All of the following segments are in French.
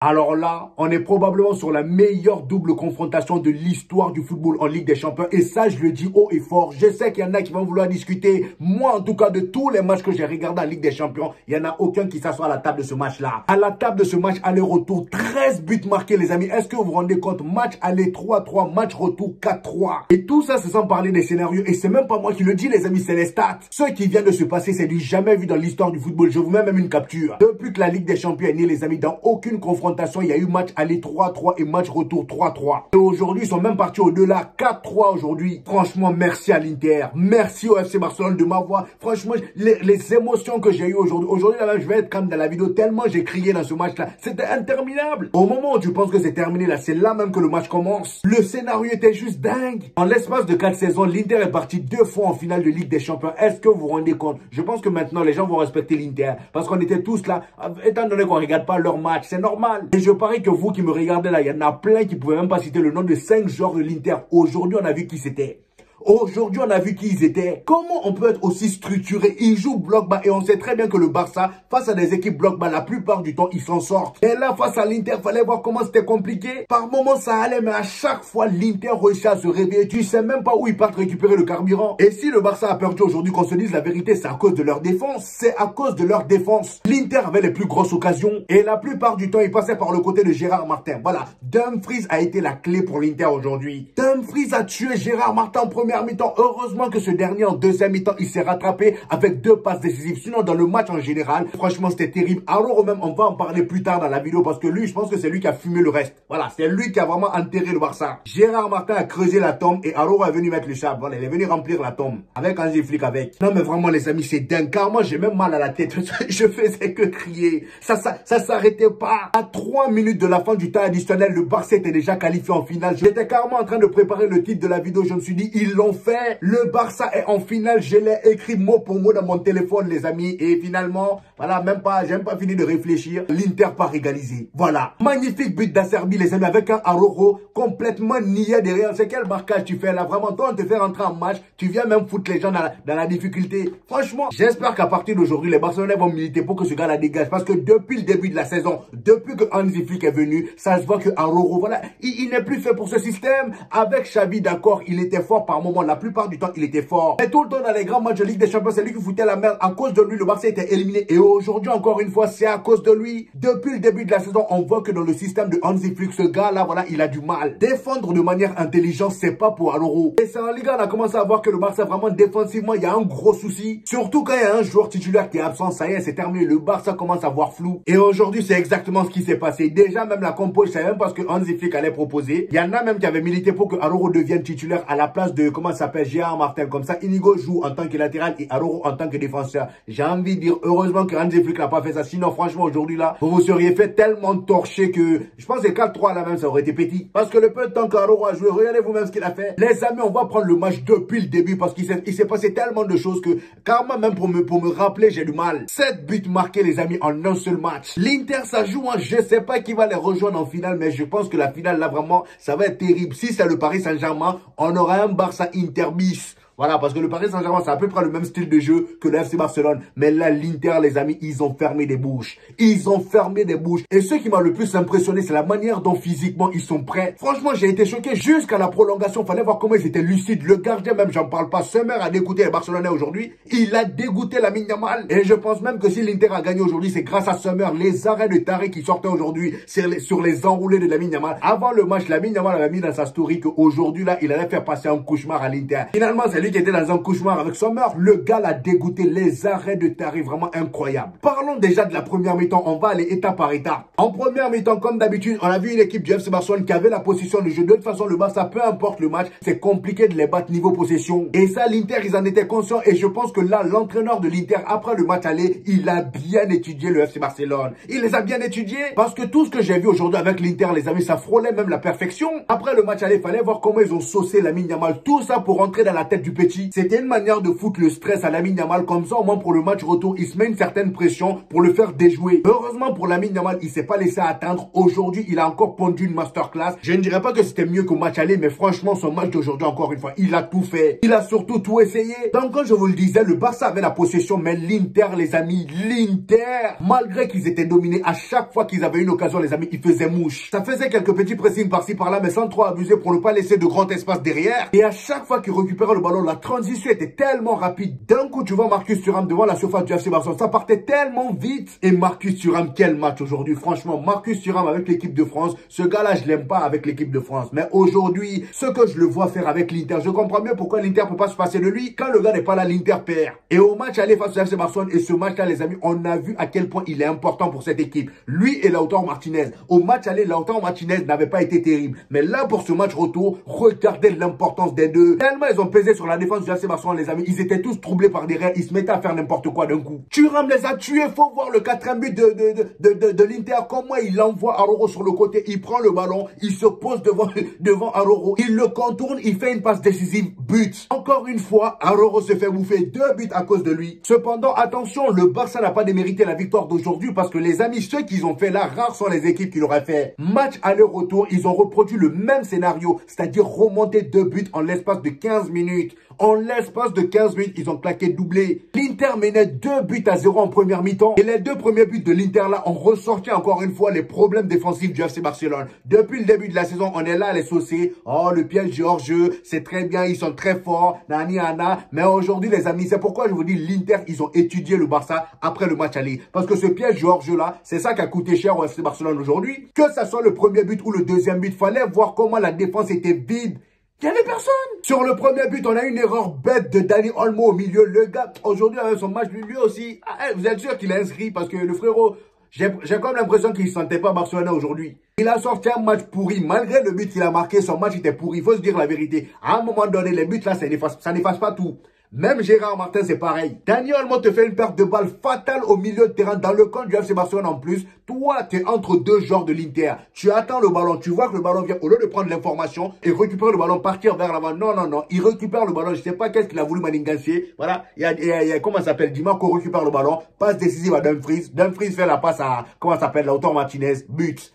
Alors là, on est probablement sur la meilleure double confrontation de l'histoire du football en Ligue des Champions. Et ça, je le dis haut et fort. Je sais qu'il y en a qui vont vouloir discuter. Moi, en tout cas, de tous les matchs que j'ai regardés en Ligue des Champions, il n'y en a aucun qui s'assoit à la table de ce match-là. À la table de ce match, aller-retour, 13 buts marqués, les amis. Est-ce que vous vous rendez compte? Match aller 3-3, match retour 4-3. Et tout ça, c'est sans parler des scénarios. Et c'est même pas moi qui le dis, les amis, c'est les stats. Ce qui vient de se passer, c'est du jamais vu dans l'histoire du football. Je vous mets même une capture. Depuis que la Ligue des Champions est née, les amis, dans aucune confrontation, il y a eu match aller 3-3 et match retour 3-3. Et aujourd'hui, ils sont même partis au-delà. 4-3 aujourd'hui. Franchement, merci à l'Inter. Merci au FC Barcelone de m'avoir. Franchement, les émotions que j'ai eues aujourd'hui. Aujourd'hui, là, je vais être calme dans la vidéo tellement j'ai crié dans ce match-là. C'était interminable. Au moment où tu penses que c'est terminé, là, c'est là même que le match commence. Le scénario était juste dingue. En l'espace de 4 saisons, l'Inter est parti 2 fois en finale de Ligue des Champions. Est-ce que vous vous rendez compte? Je pense que maintenant, les gens vont respecter l'Inter. Parce qu'on était tous là, étant donné qu'on ne regarde pas leur match. C'est normal. Et je parie que vous qui me regardez là, il y en a plein qui ne pouvaient même pas citer le nom de 5 joueurs de l'Inter. Aujourd'hui, on a vu qui c'était. Aujourd'hui, on a vu qui ils étaient. Comment on peut être aussi structuré? Ils jouent bloc bas et on sait très bien que le Barça, face à des équipes bloc bas, la plupart du temps, ils s'en sortent. Et là, face à l'Inter, fallait voir comment c'était compliqué. Par moments, ça allait, mais à chaque fois, l'Inter réussit à se réveiller. Tu sais même pas où ils partent récupérer le carburant. Et si le Barça a perdu aujourd'hui, qu'on se dise la vérité, c'est à cause de leur défense. C'est à cause de leur défense. L'Inter avait les plus grosses occasions. Et la plupart du temps, ils passaient par le côté de Gérard Martin. Voilà. Dumfries a été la clé pour l'Inter aujourd'hui. Dumfries a tué Gérard Martin en première mi-temps. Heureusement que ce dernier en deuxième mi-temps, il s'est rattrapé avec 2 passes décisives. Sinon, dans le match en général, franchement, c'était terrible. Alors même, on va en parler plus tard dans la vidéo parce que lui, je pense que c'est lui qui a fumé le reste. Voilà, c'est lui qui a vraiment enterré le Barça. Gérard Martin a creusé la tombe et Aroro est venu mettre le sable. Voilà, il est venu remplir la tombe. Avec Hansi Flick avec. Non mais vraiment les amis, c'est dingue. Car moi, j'ai même mal à la tête. Je faisais que crier. Ça s'arrêtait pas. À 3 minutes de la fin du temps additionnel, le Barça était déjà qualifié en finale. J'étais carrément en train de préparer le titre de la vidéo. Je me suis dit, ils l'ont fait. Le Barça est en finale. Je l'ai écrit mot pour mot dans mon téléphone, les amis. Et finalement, voilà, j'ai même pas fini de réfléchir. L'Inter part égaliser. Voilà. Magnifique but d'Acerbi, les amis, avec un Aroro complètement niais derrière. C'est quel marquage tu fais là? Vraiment, toi, on te fait rentrer en match. Tu viens même foutre les gens dans la difficulté. Franchement, j'espère qu'à partir d'aujourd'hui, les Barcelonais vont militer pour que ce gars la dégage. Parce que depuis le début de la saison, depuis que Hansi Flick est venu, ça se voit que Aroro, voilà, il n'est plus fait pour ce système. Avec Xavi, d'accord, il était fort par moment. La plupart du temps, il était fort. Mais tout le temps, dans les grands matchs de Ligue des Champions, c'est lui qui foutait la merde. À cause de lui, le Barça était éliminé. Et aujourd'hui, encore une fois, c'est à cause de lui. Depuis le début de la saison, on voit que dans le système de Hansi Flick, ce gars-là, voilà, il a du mal. Défendre de manière intelligente, c'est pas pour Aroro. Et c'est en Ligue 1, on a commencé à voir que le Barça, vraiment, défensivement, il y a un gros souci. Surtout quand il y a un joueur titulaire qui est absent, ça y est, c'est terminé. Le Barça commence à voir flou. Et aujourd'hui, c'est exactement ce qui s'est passé. Déjà, même la compo, je savais même pas ce que Hansi Flick allait proposer. Il y en a même qui avaient milité pour que Aroro devienne titulaire à la place de, comment ça s'appelle, Gérard Martin. Comme ça, Inigo joue en tant que latéral et Aroro en tant que défenseur. J'ai envie de dire, heureusement que Hansi Flick n'a pas fait ça. Sinon, franchement, aujourd'hui, là, vous vous seriez fait tellement torcher que, je pense que 4-3 là même, ça aurait été petit. Parce que le peu de temps qu'Aroro a joué, regardez vous-même ce qu'il a fait. Les amis, on va prendre le match depuis le début parce qu'il s'est passé tellement de choses que, carrément, même pour me rappeler, j'ai du mal. 7 buts marqués, les amis, en un seul match. L'Inter, ça joue, hein. Je sais pas qui va les rejoindre en finale, mais je pense que la finale, là, vraiment, ça va être terrible. Si c'est le Paris Saint-Germain, on aura un Barça Inter bis. Voilà, parce que le Paris Saint-Germain, c'est à peu près le même style de jeu que le FC Barcelone. Mais là, l'Inter, les amis, ils ont fermé des bouches. Ils ont fermé des bouches. Et ce qui m'a le plus impressionné, c'est la manière dont physiquement ils sont prêts. Franchement, j'ai été choqué jusqu'à la prolongation. Fallait voir comment ils étaient lucides. Le gardien, même, j'en parle pas. Sommer a dégoûté les Barcelonais aujourd'hui. Il a dégoûté Lamine Yamal. Et je pense même que si l'Inter a gagné aujourd'hui, c'est grâce à Sommer. Les arrêts de taré qui sortaient aujourd'hui sur les enroulés de Lamine Yamal. Avant le match, Lamine Yamal avait mis dans sa story qu'aujourd'hui, là, il allait faire passer un cauchemar à l'Inter. Finalement, c'est lui qui était dans un cauchemar avec Sommer. Le gars l'a dégoûté. Les arrêts de taré vraiment incroyables. Parlons déjà de la première mi-temps. On va aller étape par étape. En première mi-temps, comme d'habitude, on a vu une équipe du FC Barcelone qui avait la possession du jeu. De toute façon, le Barça, peu importe le match, c'est compliqué de les battre niveau possession. Et ça, l'Inter, ils en étaient conscients. Et je pense que là, l'entraîneur de l'Inter, après le match aller, il a bien étudié le FC Barcelone. Il les a bien étudiés. Parce que tout ce que j'ai vu aujourd'hui avec l'Inter, les amis, ça frôlait même la perfection. Après le match aller, il fallait voir comment ils ont saucé Lamine Yamal. Tout ça pour rentrer dans la tête du petit. C'était une manière de foutre le stress à Lamine Yamal, comme ça au moins pour le match retour, il se met une certaine pression pour le faire déjouer. Heureusement pour Lamine Yamal, il s'est pas laissé atteindre. Aujourd'hui, il a encore pondu une masterclass. Je ne dirais pas que c'était mieux qu'au match aller, mais franchement, son match d'aujourd'hui, encore une fois, il a tout fait. Il a surtout tout essayé. Donc, quand je vous le disais, le Barça avait la possession, mais l'Inter, les amis, l'Inter, malgré qu'ils étaient dominés, à chaque fois qu'ils avaient une occasion, les amis, ils faisaient mouche. Ça faisait quelques petits pressings par-ci, par-là, mais sans trop abuser pour ne pas laisser de grand espace derrière. Et à chaque fois qu'ils récupéraient le ballon, la transition était tellement rapide. D'un coup, tu vois Marcus Thuram devant la surface du FC Barcelone. Ça partait tellement vite. Et Marcus Thuram, quel match aujourd'hui. Franchement, Marcus Thuram avec l'équipe de France, ce gars-là, je l'aime pas avec l'équipe de France. Mais aujourd'hui, ce que je le vois faire avec l'Inter, je comprends mieux pourquoi l'Inter peut pas se passer de lui. Quand le gars n'est pas là, l'Inter perd. Et au match aller face au FC Barcelone, et ce match-là, les amis, on a vu à quel point il est important pour cette équipe. Lui et Lautaro Martinez. Au match aller, Lautaro Martinez n'avait pas été terrible. Mais là, pour ce match retour, regardez l'importance des deux. Tellement ils ont pesé sur la défense du FC Barcelone, les amis. Ils étaient tous troublés par derrière. Ils se mettaient à faire n'importe quoi d'un coup. Thuram les a tués. Faut voir le 4e but de l'Inter. Comment il envoie Araujo sur le côté. Il prend le ballon. Il se pose devant Araujo. Il le contourne. Il fait une passe décisive. But. Encore une fois, Araujo se fait bouffer 2 buts à cause de lui. Cependant, attention, le Barça n'a pas démérité la victoire d'aujourd'hui parce que les amis, ceux qu'ils ont fait là, rares sont les équipes qui l'auraient fait. Match aller-retour, ils ont reproduit le même scénario, c'est-à-dire remonter 2 buts en l'espace de 15 minutes. En l'espace de 15 minutes, ils ont claqué doublé. L'Inter menait 2 buts à 0 en première mi-temps. Et les 2 premiers buts de l'Inter là ont ressorti encore une fois les problèmes défensifs du FC Barcelone. Depuis le début de la saison, on est là à les saucer. Oh, le piège du hors-jeu, c'est très bien, ils sont très forts. Nani, Anna. Mais aujourd'hui, les amis, c'est pourquoi je vous dis, l'Inter, ils ont étudié le Barça après le match aller. Parce que ce piège du hors-jeu là, c'est ça qui a coûté cher au FC Barcelone aujourd'hui. Que ça soit le premier but ou le deuxième but, fallait voir comment la défense était vide. Il n'y avait personne. Sur le premier but, on a une erreur bête de Dani Olmo au milieu. Le gars, aujourd'hui, avec son match, lui aussi, vous êtes sûr qu'il a inscrit parce que le frérot, j'ai comme l'impression qu'il ne sentait pas Barcelone aujourd'hui. Il a sorti un match pourri. Malgré le but qu'il a marqué, son match était pourri. Il faut se dire la vérité. À un moment donné, les buts là, ça n'efface pas tout. Même Gérard Martin, c'est pareil. Dani Olmo te fait une perte de balle fatale au milieu de terrain dans le camp du FC Barcelone en plus. Toi, tu es entre deux joueurs de l'Inter. Tu attends le ballon, tu vois que le ballon vient. Au lieu de prendre l'information et récupérer le ballon, partir vers l'avant. Non, non, non. Il récupère le ballon. Je sais pas qu'est-ce qu'il a voulu manigancer. Voilà. Il y a comment ça s'appelle? Dimarco récupère le ballon. Passe décisive à Dumfries. Dumfries fait la passe à, comment ça s'appelle? Lautaro Martinez. But.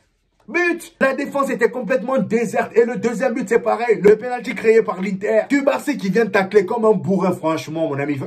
But! La défense était complètement déserte. Et le deuxième but, c'est pareil. Le penalty créé par l'Inter. Cubarsí qui vient tacler comme un bourrin, franchement, mon ami.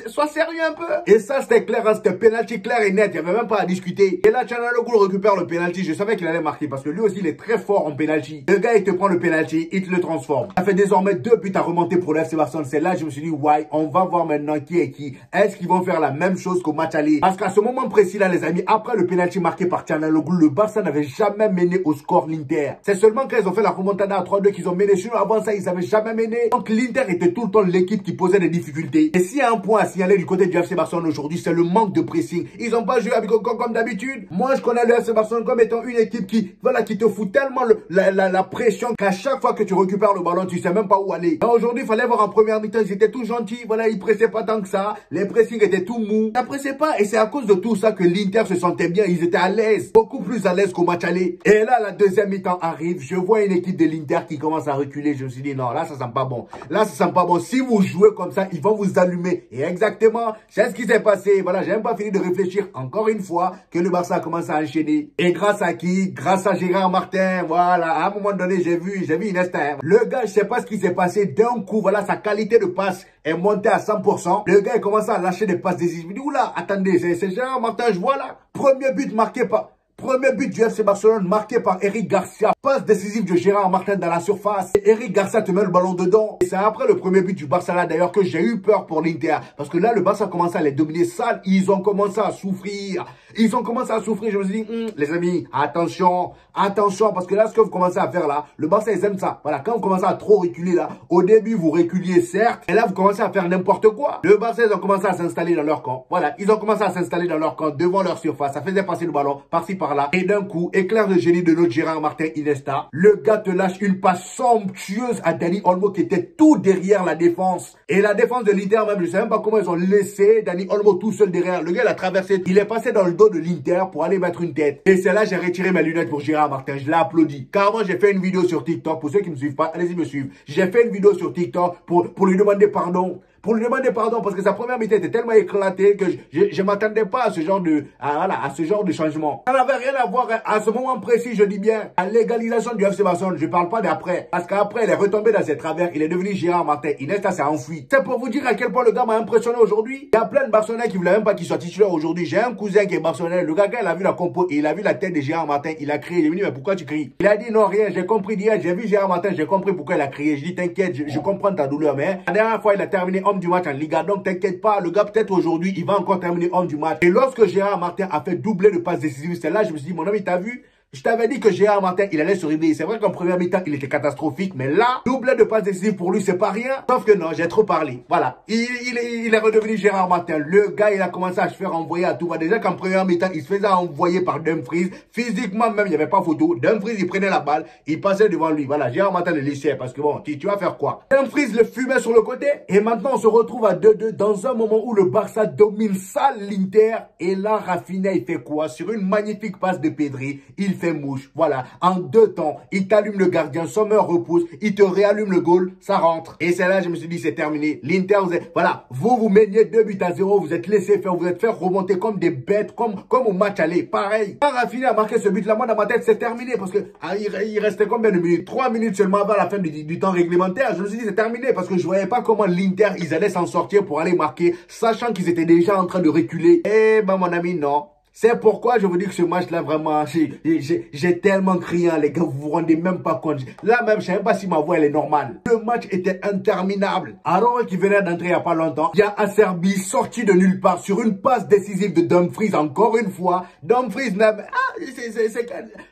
Sois sérieux un peu. Et ça, c'était clair, hein, c'était penalty clair et net. Il n'y avait même pas à discuter. Et là, Çalhanoğlu récupère le penalty. Je savais qu'il allait marquer parce que lui aussi, il est très fort en penalty. Le gars, il te prend le penalty, il te le transforme. Ça fait désormais 2 buts à remonter pour le FC Barcelone. C'est là, je me suis dit, ouais, on va voir maintenant qui est qui. Est-ce qu'ils vont faire la même chose qu'au match aller? Parce qu'à ce moment précis là, les amis, après le penalty marqué par Çalhanoğlu, le Barça n'avait jamais mené au score l'Inter. C'est seulement quand ils ont fait la remontada à 3-2 qu'ils ont mené. Sinon, avant ça, ils n'avaient jamais mené. Donc, l'Inter était tout le temps l'équipe qui posait des difficultés. Et s'il y a un point à signaler du côté du FC Barcelone aujourd'hui, c'est le manque de pressing. Ils n'ont pas joué avec comme d'habitude. Moi, je connais le FC Barcelone comme étant une équipe qui, voilà, qui te fout tellement la pression qu'à chaque fois que tu récupères le ballon, tu sais même pas où aller. Aujourd'hui, il fallait voir en première mi-temps, ils étaient tout gentils. Voilà, ils pressaient pas tant que ça. Les pressings étaient tout mous. Ça pressait pas. Et c'est à cause de tout ça que l'Inter se sentait bien. Ils étaient à l'aise. Beaucoup plus à l'aise qu'au match aller. Et là, la deuxième mi-temps arrive, je vois une équipe de l'Inter qui commence à reculer. Je me suis dit, non, là, ça sent pas bon. Là, ça sent pas bon. Si vous jouez comme ça, ils vont vous allumer. Et exactement, c'est ce qui s'est passé. Voilà, j'ai même pas fini de réfléchir encore une fois que le Barça a commencé à enchaîner. Et grâce à qui? Grâce à Gérard Martin. Voilà, à un moment donné, j'ai vu Iniesta. Le gars, je sais pas ce qui s'est passé. D'un coup, voilà, sa qualité de passe est montée à 100%. Le gars, il commence à lâcher des passes décisives. Je me dis, oula, attendez, c'est Gérard Martin, je vois là. Premier but marqué par... Premier but du FC Barcelone marqué par Eric Garcia. Passe décisive de Gérard Martin dans la surface. Et Eric Garcia te met le ballon dedans. Et c'est après le premier but du Barça là d'ailleurs que j'ai eu peur pour l'Inter. Parce que là, le Barça a commencé à les dominer sale. Ils ont commencé à souffrir. Ils ont commencé à souffrir. Je me suis dit, les amis, attention. Attention. Parce que là, ce que vous commencez à faire là, le Barça, ils aiment ça. Voilà, quand vous commencez à trop reculer là, au début, vous reculiez certes. Et là, vous commencez à faire n'importe quoi. Le Barça, ils ont commencé à s'installer dans leur camp. Voilà, ils ont commencé à s'installer dans leur camp, devant leur surface. Ça faisait passer le ballon par-ci, par là. Et d'un coup, éclair de génie de notre Gérard Martin Iniesta. Le gars te lâche une passe somptueuse à Dani Olmo qui était tout derrière la défense. Et la défense de l'Inter même, je sais même pas comment ils ont laissé Dani Olmo tout seul derrière. Le gars, il a traversé, il est passé dans le dos de l'Inter pour aller mettre une tête. Et c'est là j'ai retiré mes lunettes pour Gérard Martin. Je l'ai applaudi. Carrément, j'ai fait une vidéo sur TikTok. Pour ceux qui ne me suivent pas, allez-y me suivre. J'ai fait une vidéo sur TikTok pour lui demander pardon. Pour lui demander pardon parce que sa première mi-temps était tellement éclatée que je m'attendais pas à ce genre de à ce genre de changement. Ça n'avait rien à voir à ce moment précis, je dis bien, à l'égalisation du FC Barcelone. Je parle pas d'après. Parce qu'après, il est retombé dans ses travers. Il est devenu Gérard Martin. Iniesta s'est enfui. C'est pour vous dire à quel point le gars m'a impressionné aujourd'hui. Il y a plein de Barcelonais qui voulaient même pas qu'il soit titulaire aujourd'hui. J'ai un cousin qui est Barcelonais. Le gars, il a vu la compo et il a vu la tête de Gérard Martin. Il a crié. Il est venu, mais pourquoi tu cries? Il a dit non, rien. J'ai compris d'hier. J'ai vu Gérard Martin. J'ai compris pourquoi il a crié. Je dis t'inquiète, je comprends ta douleur. Mais la dernière fois, il a terminé homme du match en Liga. Donc t'inquiète pas, le gars peut-être aujourd'hui, il va encore terminer homme du match. Et lorsque Gérard Martin a fait doubler de passes décisives, c'est là je me suis dit, mon ami, t'as vu? Je t'avais dit que Gérard Martin, il allait se réveiller. C'est vrai qu'en première mi-temps, il était catastrophique. Mais là, doublé de passes décisives pour lui, c'est pas rien. Sauf que non, j'ai trop parlé. Voilà. Il est redevenu Gérard Martin. Le gars, il a commencé à se faire envoyer à tout va. Déjà qu'en première mi-temps, il se faisait envoyer par Dumfries. Physiquement même, il n'y avait pas photo. Dumfries, il prenait la balle. Il passait devant lui. Voilà. Gérard Martin le laissait. Parce que bon, tu vas faire quoi? Dumfries le fumait sur le côté. Et maintenant, on se retrouve à 2-2 dans un moment où le Barça domine ça, l'Inter. Et là, Rafinha, il fait quoi? Sur une magnifique passe de Pedri, il fait mouche. Voilà. En 2 temps, il t'allume le gardien, Sommer repousse, il te réallume le goal, ça rentre. Et c'est là, je me suis dit, c'est terminé. L'Inter, voilà, vous meniez 2-0, vous êtes laissé faire, vous êtes fait remonter comme des bêtes, comme au match aller. Pareil. Quand Rafinha a marqué ce but-là, moi, dans ma tête, c'est terminé. Parce que il restait combien de minutes? 3 minutes seulement avant la fin du temps réglementaire. Je me suis dit, c'est terminé. Parce que je voyais pas comment l'Inter, ils allaient s'en sortir pour aller marquer, sachant qu'ils étaient déjà en train de reculer. Eh ben, mon ami, non. C'est pourquoi je vous dis que ce match-là, vraiment, j'ai tellement crié, les gars, vous vous rendez même pas compte. Là même, je sais même pas si ma voix, elle est normale. Le match était interminable. Aaron qui venait d'entrer il y a pas longtemps, il y a Acerbi sorti de nulle part sur une passe décisive de Dumfries, encore une fois. Dumfries,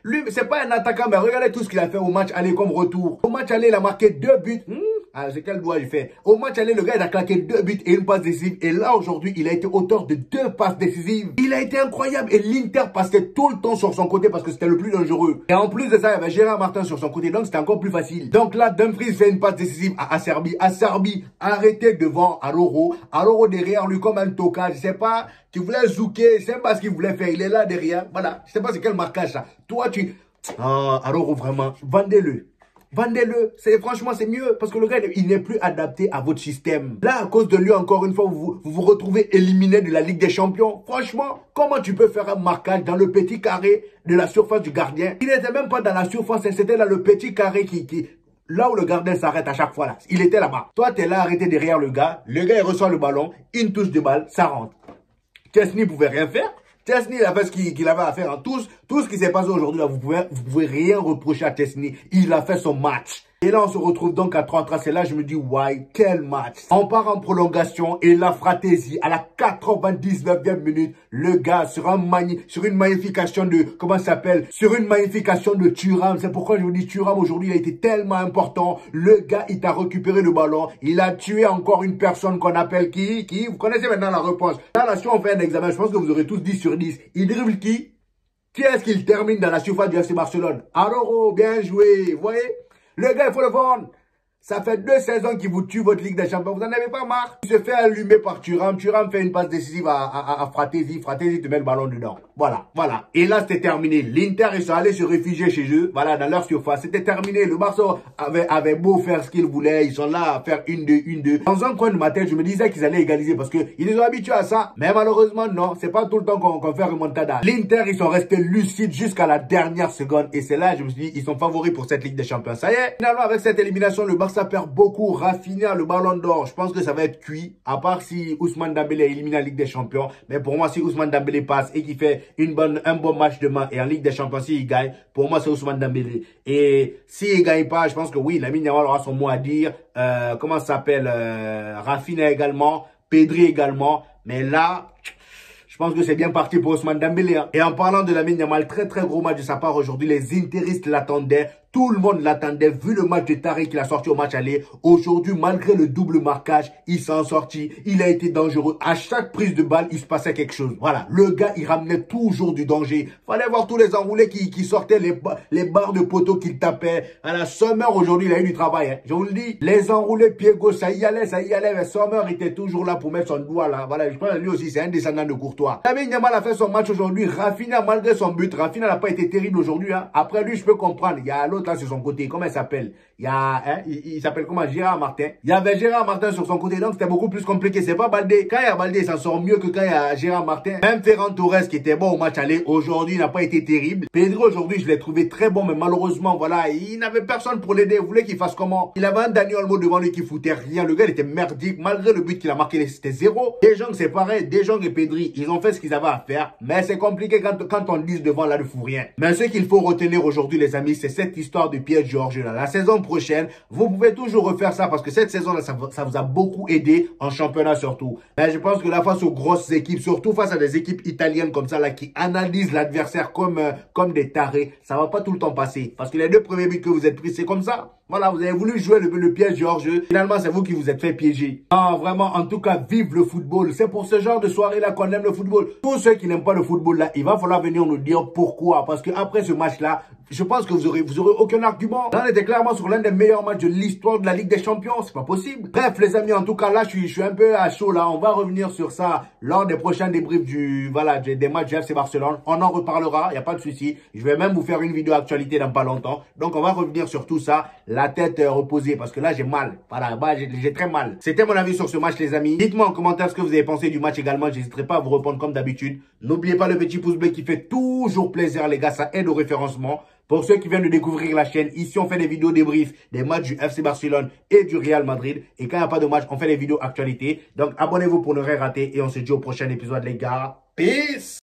lui, c'est pas un attaquant, mais regardez tout ce qu'il a fait au match aller comme retour. Au match aller, il a marqué 2 buts. Ah, c'est quel doigt il fait? Au match aller, le gars, il a claqué 2 buts et une passe décisive. Et là, aujourd'hui, il a été auteur de 2 passes décisives. Il a été incroyable. Et l'Inter passait tout le temps sur son côté parce que c'était le plus dangereux. Et en plus de ça, il y avait Gérard Martin sur son côté. Donc, c'était encore plus facile. Donc là, Dumfries fait une passe décisive à Acerbi. Acerbi arrêté devant Aroro. Aroro derrière lui comme un tocage. Je sais pas, tu voulais zouker. Je sais pas ce qu'il voulait faire. Il est là derrière. Voilà. Je sais pas c'est quel marquage ça. Toi, Ah, Aroro, vraiment. Vendez-le. Vendez-le, franchement c'est mieux parce que le gars il n'est plus adapté à votre système. Là à cause de lui encore une fois vous vous retrouvez éliminé de la Ligue des Champions. Franchement, comment tu peux faire un marquage dans le petit carré de la surface du gardien? Il n'était même pas dans la surface, c'était dans le petit carré là où le gardien s'arrête à chaque fois là. Il était là-bas. Toi t'es là arrêté derrière le gars il reçoit le ballon, une touche de balle, ça rentre. Chesney pouvait rien faire. Chesney, il a fait ce qu'il avait à faire. Tout ce qui s'est passé aujourd'hui, là, vous pouvez rien reprocher à Chesney. Il a fait son match. Et là, on se retrouve donc à 3-3. C'est là, je me dis, ouais, quel match. On part en prolongation et la Fratesi, à la 99e minute, le gars, sur une magnification de, comment ça s'appelle? Sur une magnification de Thuram. C'est pourquoi je vous dis, Thuram, aujourd'hui, il a été tellement important. Le gars, il t'a récupéré le ballon. Il a tué encore une personne qu'on appelle qui? Vous connaissez maintenant la réponse. Là, si on fait un examen, je pense que vous aurez tous 10 sur 10. Il dribble qui? Qui est-ce qu'il termine dans la surface du FC Barcelone? Aroro, bien joué. Vous voyez? Le gars, il faut le vendre. Ça fait 2 saisons qu'il vous tue votre Ligue des Champions. Vous n'en avez pas marre. Il se fait allumer par Thuram. Thuram fait une passe décisive à Fratesi. Fratesi te met le ballon dedans. Voilà, voilà. Et là, c'était terminé. L'Inter, ils sont allés se réfugier chez eux. Voilà, dans leur surface. C'était terminé. Le Barça avait beau faire ce qu'ils voulaient. Ils sont là à faire 1-2. Dans un coin de ma tête, je me disais qu'ils allaient égaliser parce qu'ils les ont habitués à ça. Mais malheureusement, non. C'est pas tout le temps qu'on fait remontada. L'Inter, ils sont restés lucides jusqu'à la dernière seconde. Et c'est là, je me suis dit, ils sont favoris pour cette Ligue des Champions. Ça y est. Finalement, avec cette élimination, le Barça perd beaucoup. Rafinha, le ballon d'or, je pense que ça va être cuit. À part si Ousmane Dembélé est éliminé en Ligue des Champions. Mais pour moi, si Ousmane Dembélé passe et qu'il fait un bon match demain et en Ligue des Champions, s'il gagne, pour moi, c'est Ousmane Dembélé. Et s'il gagne pas, je pense que oui, Lamine Yamal aura son mot à dire. Comment ça s'appelle? Rafinha également. Pedri également. Mais là, je pense que c'est bien parti pour Ousmane Dembélé. Hein. Et en parlant de Lamine Yamal, très gros match de sa part aujourd'hui. Les Interistes l'attendaient. Tout le monde l'attendait, vu le match de Tarek qu'il a sorti au match aller. Aujourd'hui, malgré le double marquage, il s'en sorti. Il a été dangereux. À chaque prise de balle, il se passait quelque chose. Voilà, le gars, il ramenait toujours du danger. Fallait voir tous les enroulés qui sortaient, les barres de poteau qu'il tapait. À la Sommer, aujourd'hui, il a eu du travail. Hein. Je vous le dis, les enroulés pied gauche, ça y allait. Mais Sommer était toujours là pour mettre son doigt là. Voilà, je pense que lui aussi, c'est un descendant de Courtois. Lamine Yamal a fait son match aujourd'hui. Rafinha, malgré son but, Rafinha n'a pas été terrible aujourd'hui. Hein. Après lui, je peux comprendre. Il y a l'autre là sur son côté. Comment il s'appelle? Il y a, hein, il s'appelle comment? Gérard Martin. Il y avait Gérard Martin sur son côté, donc c'était beaucoup plus compliqué. C'est pas Baldé. Quand il y a Baldé, ça sort mieux que quand il y a Gérard Martin. Même Ferran Torres qui était bon au match aller, aujourd'hui, n'a pas été terrible. Pedro, aujourd'hui, je l'ai trouvé très bon, mais malheureusement, voilà, il n'avait personne pour l'aider. Il voulait qu'il fasse comment? Il avait un Dani Olmo devant lui qui foutait rien. Le gars, il était merdique. Malgré le but qu'il a marqué, c'était 0. De Jong, c'est pareil. De Jong et Pedri, ils ont fait ce qu'ils avaient à faire. Mais c'est compliqué quand on dit devant là, ne fout rien. Mais ce qu'il faut retenir aujourd'hui, les amis, c'est cette histoire de Pierre Georges là. La saison prochaine, vous pouvez toujours refaire ça parce que cette saison-là, ça vous a beaucoup aidé en championnat surtout. Mais je pense que là, face aux grosses équipes, surtout face à des équipes italiennes comme ça, là, qui analysent l'adversaire comme des tarés, ça va pas tout le temps passer. Parce que les 2 premiers buts que vous êtes pris, c'est comme ça. Voilà, vous avez voulu jouer le piège Georges. Finalement, c'est vous qui vous êtes fait piéger. Ah, vraiment, en tout cas, vive le football. C'est pour ce genre de soirée-là qu'on aime le football. Tous ceux qui n'aiment pas le football, là, il va falloir venir nous dire pourquoi. Parce que après ce match-là, je pense que vous aurez aucun argument. Là, on était clairement sur l'un des meilleurs matchs de l'histoire de la Ligue des Champions. C'est pas possible. Bref, les amis, en tout cas, là, je suis un peu à chaud, là. On va revenir sur ça lors des prochains débriefs des matchs du FC Barcelone. On en reparlera. Il n'y a pas de souci. Je vais même vous faire une vidéo actualité dans pas longtemps. Donc, on va revenir sur tout ça. La tête reposée parce que là, j'ai mal. Voilà, bah, j'ai très mal. C'était mon avis sur ce match, les amis. Dites-moi en commentaire ce que vous avez pensé du match également. J'hésiterai pas à vous répondre comme d'habitude. N'oubliez pas le petit pouce bleu qui fait toujours plaisir, les gars. Ça aide au référencement. Pour ceux qui viennent de découvrir la chaîne, ici on fait des vidéos débriefs des matchs du FC Barcelone et du Real Madrid. Et quand il n'y a pas de match, on fait des vidéos actualité. Donc abonnez-vous pour ne rien rater et on se dit au prochain épisode, les gars. Peace!